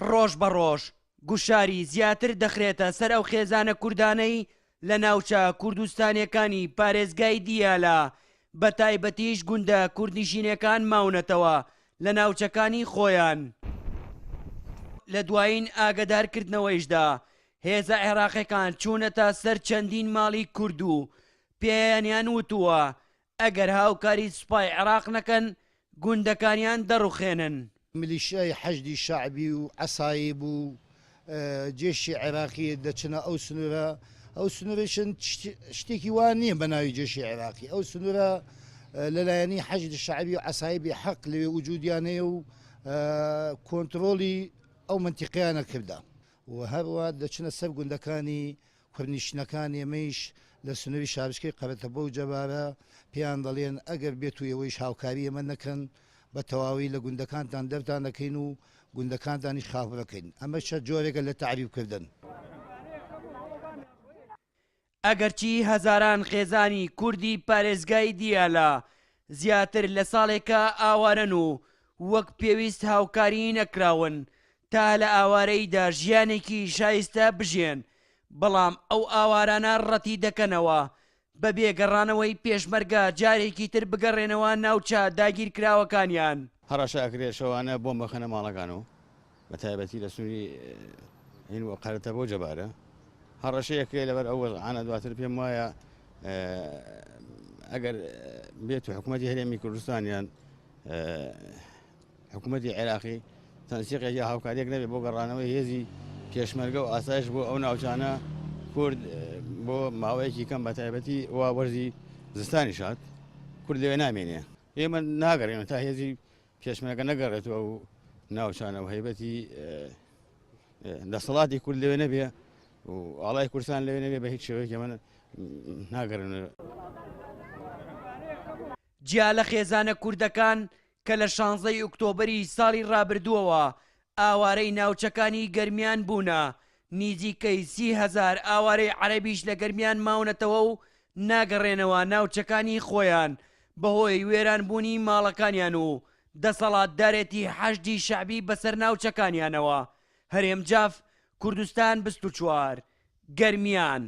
ڕۆژ بە ڕۆژ گوشاری زیاتر دەخرێتە سەر ئەو خێزانە کوردانەی لە ناوچە کوردستانیەکانی پارێزگای دیالە بە تایبەتیش گوندە کوردنشینەکان ماونەتەوە لە ناوچەکانی خۆیان. لە دوایین ئاگدارکردنەوەیشدا هێزە عێراقیەکان چوونەتە سەر چەندین ماڵی کورد و پێیانیان وتووە ئەگەر هاوکاری سوپای عێراق نەکەن گوندەکانیان دەڕوخێنن. ملیشیای حەشدی شعبی و عەسایب و جێشی عێراقی دەچنە ئەو سنوورە، ئەو سنوورەشن شتێکی وان نییە بە ناوی جێشی عێراقی. ئەو سنوورە لەلایەنی حەشدی شعبی و عەسایبی حەق لەوێ وجودیانەیە و کۆنتڕۆلی ئەو منتیقیانە کردا و هەروە دەچنە سەر گوندەکانی کوردنشینەکان. ئێمەیش لە سنووری شارچکەی قەبەتە بەو جەبارە پێیان دەڵێن ئەگەر بێت و ئێوەیش هاوکاری ئەمە نەکەن بە تەواوی لە گوندەکانتان دەرتان دەکەین و گوندەکانتانیش خاف بکەین. ئەمە شە جۆرێکە لە تعریبکردن. ئەگەرچی هەزاران خێزانی کوردی پارێزگای دیالە زیاتر لە ساڵێکە ئاوارەن و وەک پێویست هاوکاری نەکراون تا لە ئاوارەیدا ژیانێکی شایستە بژێن، بەڵام ئەو ئاوارانە ڕەتی دەکەنەوە بە بێگەڕانەوەی پێشمەرگە جارێکی تر بگەڕێنەوە ناوچە داگیرکراوەکانیان. هەڕەشە ئەکرێت شەوانە بۆم بەخەنە ماڵەکان و بە تایبەتی لە سنووری هین و قەرەتە بۆ جەبارە هەڕەشەیەکرێ لەبەر ئەو وەزعانە دواتر پێم وایە ئەگەر بێت و حکوومەتی هەرێمی کوردستانیان حکوومەتی عێراقی تەنسیقێکی هاوکاریەک نەبێت بۆ گەڕانەوەی هێزی پێشمەرگە و ئاسایش بۆ ئەو ناوچانە کورد بۆ ماوەیەکی کەم بە تایبەتی وا وەرزی زستانی شات کورد لەوێ نامێنێ. ئێمە ناگەڕێنەوە تا هێزی پێشمەرگە نەگەڕێتەوە و ناوچانە و هەیبەتی دەسەڵاتی کورد لەوێ نەبێ و ئاڵای کوردستان لەوێ نەبێ بە هیچ شێوەیەک ئێمە ناگەڕێنەوە. جیا لە خێزانە کوردەکان کە لە 16 ئۆکتۆبری ساڵی ڕابردووەوە ئاوارەی ناوچەکانی گەرمیان بوونە، نزیکەی 30,000 ئاوارەی عەرەبیش لە گەرمیان ماونەتەوە و ناگەڕێنەوە ناوچەکانی خۆیان بەهۆی وێرانبوونی ماڵەکانیان و دەسەڵاتدارێتی حەشدی شەعبی بەسەر ناوچەکانیانەوە. هەرێم جاف، کوردستان 24 گەرمیان.